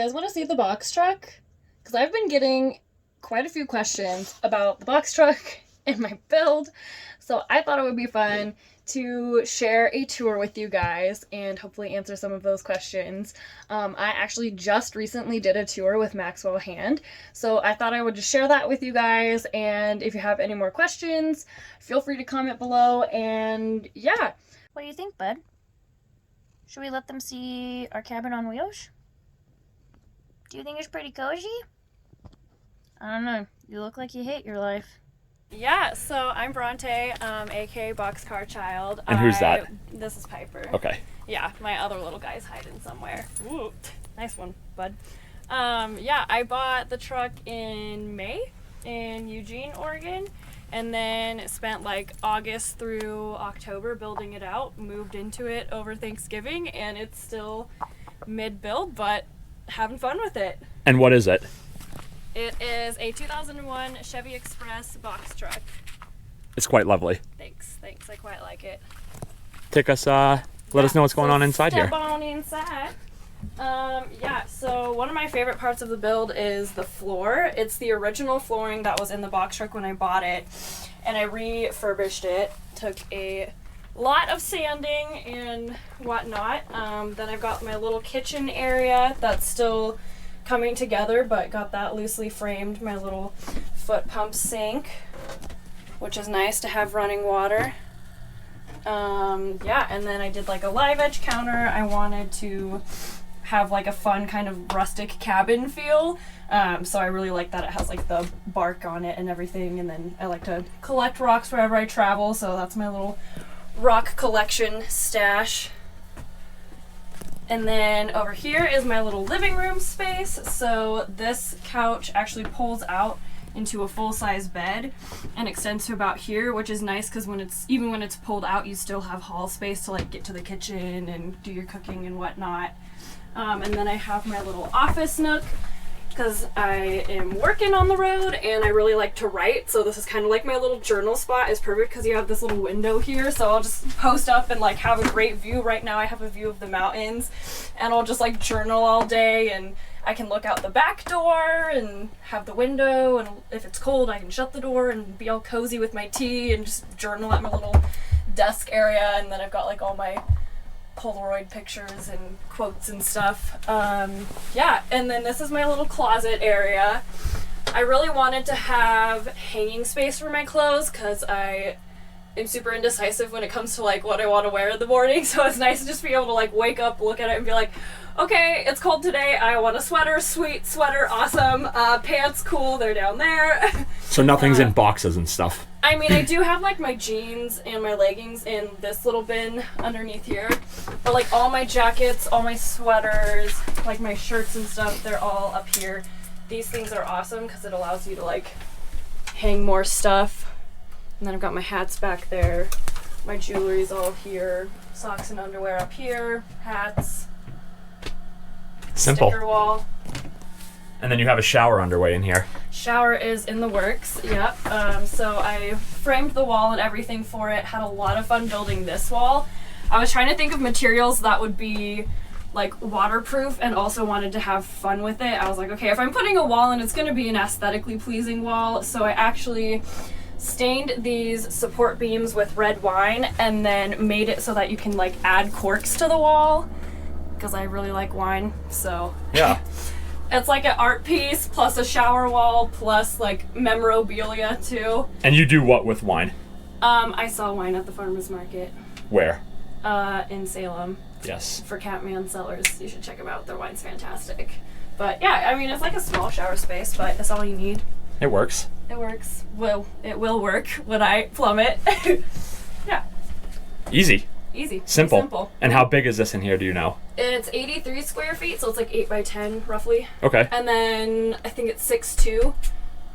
guys want to see the box truck? Because I've been getting quite a few questions about the box truck and my build, so I thought it would be fun to share a tour with you guys and hopefully answer some of those questions. I actually just recently did a tour with Maxwell Hand, so I thought I would just share that with you guys, and if you have any more questions, feel free to comment below, and yeah. What do you think, bud? Should we let them see our cabin on wheels? Do you think it's pretty cozy? I don't know. You look like you hate your life. Yeah, so I'm Bronte, aka Boxcar Child. And who's that? This is Piper. Okay. Yeah, my other little guy's hiding somewhere. Ooh, nice one, bud. Yeah, I bought the truck in May in Eugene, Oregon, and then spent like August through October building it out, moved into it over Thanksgiving, and it's still mid-build, but having fun with it. And what is it? It is a 2001 Chevy Express box truck. It's quite lovely. Thanks, I quite like it. Take us, let us know what's going on inside here. Step on inside. Yeah, so one of my favorite parts of the build is the floor. It's the original flooring that was in the box truck when I bought it, and I refurbished it. Took a lot of sanding and whatnot. Then I've got my little kitchen area that's still coming together, but got that loosely framed. My little foot pump sink, which is nice to have running water. Yeah, and then I did like a live edge counter. I wanted to have like a fun kind of rustic cabin feel, so I really like that it has like the bark on it and everything, and then I like to collect rocks wherever I travel, so that's my little rock collection stash. And then over here is my little living room space. So this couch actually pulls out into a full-size bed and extends to about here, which is nice because even when it's pulled out, you still have hall space to like get to the kitchen and do your cooking and whatnot. And then I have my little office nook because I am working on the road and I really like to write, so this is kind of like my little journal spot. Is perfect because you have this little window here, so I'll just post up and like have a great view. Right now I have a view of the mountains, and I'll just like journal all day, and I can look out the back door and have the window, and if it's cold I can shut the door and be all cozy with my tea and just journal at my little desk area. And then I've got like all my Polaroid pictures and quotes and stuff. Yeah, and then this is my little closet area. I really wanted to have hanging space for my clothes because I am super indecisive when it comes to like what I want to wear in the morning, so it's nice to just be able to like wake up, look at it, and be like, okay, it's cold today, I want a sweater, sweet sweater, awesome, pants, cool, they're down there. So nothing's in boxes and stuff. I mean, I do have like my jeans and my leggings in this little bin underneath here, but like all my jackets, all my sweaters, like my shirts and stuff, they're all up here. These things are awesome because it allows you to like hang more stuff. And then I've got my hats back there, my jewelry's all here, socks and underwear up here, hats. Simple. Sticker wall. And then you have a shower underway in here. Shower is in the works, yep. So I framed the wall and everything for it, had a lot of fun building this wall. I was trying to think of materials that would be like waterproof and also wanted to have fun with it. I was like, okay, if I'm putting a wall in, it's gonna be an aesthetically pleasing wall. So I actually stained these support beams with red wine and then made it so that you can like add corks to the wall, because I really like wine, so. Yeah. It's like an art piece plus a shower wall plus like memorabilia too. And you do what with wine? I sell wine at the farmer's market. Where? In Salem. Yes. For Catman Cellars. You should check them out. Their wine's fantastic. But yeah, I mean, it's like a small shower space, but that's all you need. It works. It works. Well, it will work when I plumb it. Yeah. Easy. Easy. Simple. And how big is this in here, do you know? It's 83 square feet, so it's like 8 by 10 roughly. Okay. And then I think it's 6'2",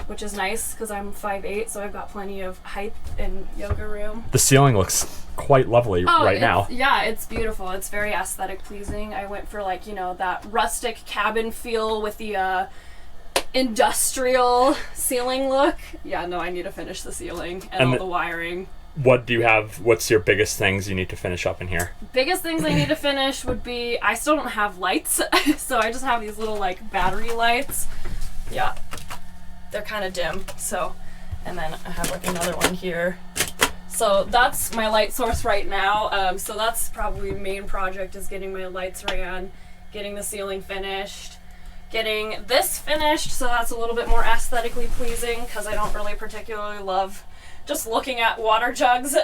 which is nice because I'm 5'8", so I've got plenty of height and yoga room. The ceiling looks quite lovely right now. Yeah, it's beautiful. It's very aesthetic pleasing. I went for like, you know, that rustic cabin feel with the industrial ceiling look. Yeah, no, I need to finish the ceiling and all the wiring. What do you have? What's your biggest things you need to finish up in here? Biggest things I need to finish would be, I still don't have lights, so I just have these little like battery lights. Yeah, they're kind of dim, so, and then I have like another one here. So that's my light source right now. So that's probably main project, is getting my lights ran, getting the ceiling finished, getting this finished, so that's a little bit more aesthetically pleasing, because I don't really particularly love just looking at water jugs.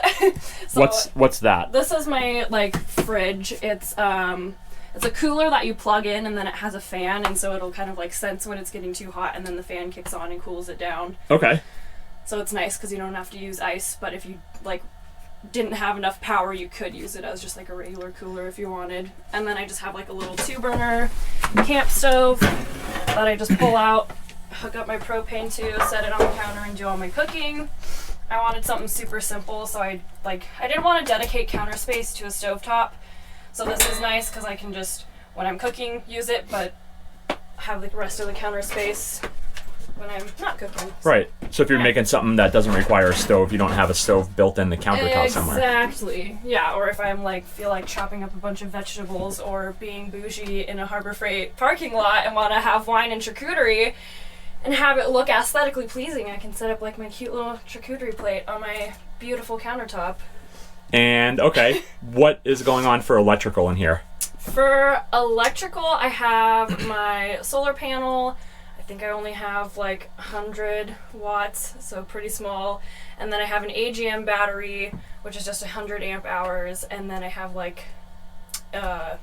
So what's that? this is my like fridge. It's a cooler that you plug in, and then it has a fan, and so it'll kind of like sense when it's getting too hot, and then the fan kicks on and cools it down. Okay. So it's nice because you don't have to use ice, but if you like didn't have enough power, you could use it as just like a regular cooler if you wanted. And then I just have like a little 2-burner camp stove that I just pull out, hook up my propane to, set it on the counter, and do all my cooking. I wanted something super simple, so I didn't want to dedicate counter space to a stovetop. So this is nice because I can just, when I'm cooking, use it, but have the rest of the counter space when I'm not cooking. Right. So if you're making something that doesn't require a stove, you don't have a stove built in the countertop somewhere. Exactly. Yeah, or if I'm like feel like chopping up a bunch of vegetables, or being bougie in a Harbor Freight parking lot and want to have wine and charcuterie and have it look aesthetically pleasing, I can set up like my cute little charcuterie plate on my beautiful countertop. And okay, what is going on for electrical in here? For electrical, I have my solar panel. I think I only have like 100 watts, so pretty small. And then I have an AGM battery, which is just 100 amp hours. And then I have like a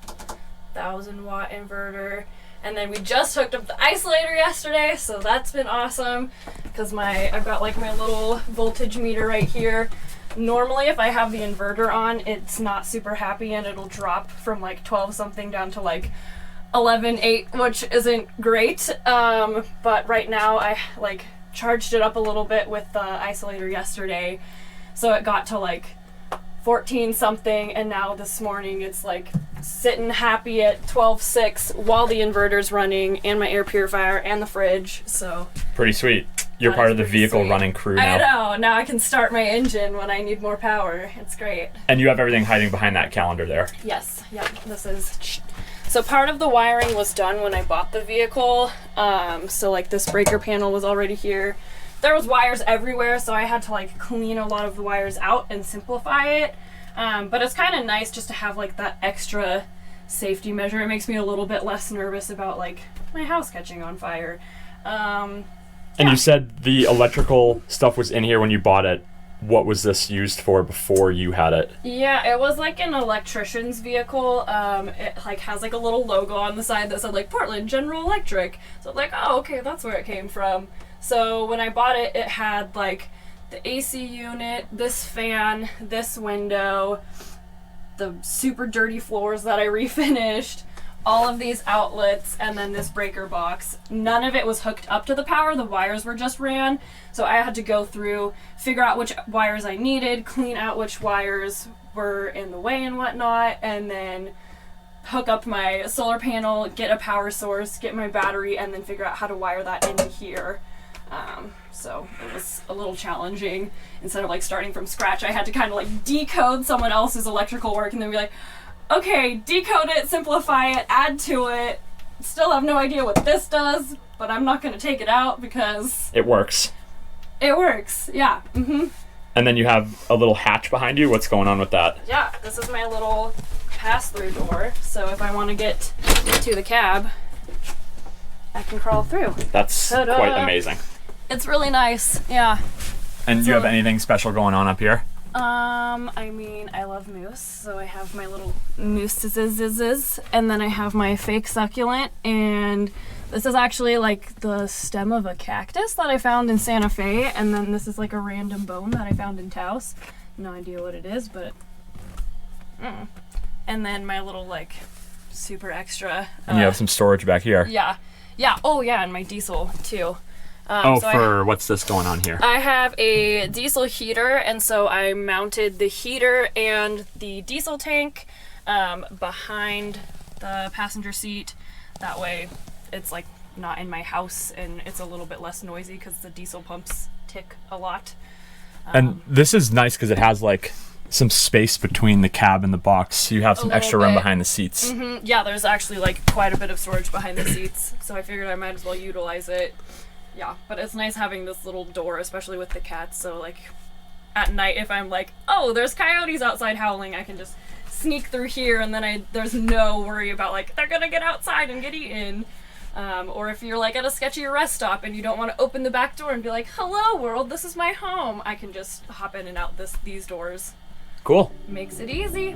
1,000-watt inverter. And then we just hooked up the isolator yesterday, so that's been awesome, because I've got like my little voltage meter right here. Normally, if I have the inverter on, it's not super happy, and it'll drop from like 12 something down to like 11.8, which isn't great. But right now I like charged it up a little bit with the isolator yesterday, so it got to like 14 something, and now this morning it's like sitting happy at 12.6 while the inverter's running, and my air purifier and the fridge. So pretty sweet. You're part of the vehicle running crew now. I know. Now I can start my engine when I need more power. It's great. And you have everything hiding behind that calendar there. Yes. Yep. This is. So part of the wiring was done when I bought the vehicle. So like this breaker panel was already here. There was wires everywhere, so I had to like clean a lot of the wires out and simplify it. But it's kind of nice just to have like that extra safety measure. It makes me a little bit less nervous about like my house catching on fire. And you said the electrical stuff was in here when you bought it. What was this used for before you had it? Yeah, it was like an electrician's vehicle. It like has like a little logo on the side that said like Portland General Electric. So like, oh, okay, that's where it came from. So when I bought it, it had like the AC unit, this fan, this window, the super dirty floors that I refinished, all of these outlets, and then this breaker box. None of it was hooked up to the power. The wires were just ran. So I had to go through, figure out which wires I needed, clean out which wires were in the way and whatnot, and then hook up my solar panel, get a power source, get my battery, and then figure out how to wire that into here. So it was a little challenging. Instead of like starting from scratch, I had to kind of like decode someone else's electrical work and then be like, okay, decode it, simplify it, add to it. Still have no idea what this does, but I'm not going to take it out because it works. It works, yeah. Mm-hmm. And then you have a little hatch behind you. What's going on with that? Yeah, this is my little pass-through door. So if I want to get to the cab, I can crawl through. That's Ta-da! quite amazing. It's really nice, yeah. And do you have anything special going on up here? I mean, I love moose, so I have my little mooses, and then I have my fake succulent, and this is actually like the stem of a cactus that I found in Santa Fe, and then this is like a random bone that I found in Taos. No idea what it is, but and then my little like super extra. And you have some storage back here. Yeah. Oh yeah, and my diesel too. What's this going on here? I have a diesel heater, and so I mounted the heater and the diesel tank behind the passenger seat. That way it's like not in my house, and it's a little bit less noisy because the diesel pumps tick a lot. And this is nice because it has like some space between the cab and the box. So you have some extra room behind the seats. Yeah, there's actually like quite a bit of storage behind the seats, so I figured I might as well utilize it. Yeah, but it's nice having this little door, especially with the cats, so like at night if I'm like, oh, there's coyotes outside howling, I can just sneak through here, and then there's no worry about like they're gonna get outside and get eaten. Or if you're like at a sketchy rest stop and you don't want to open the back door and be like, hello world, this is my home, I can just hop in and out these doors. Cool. Makes it easy.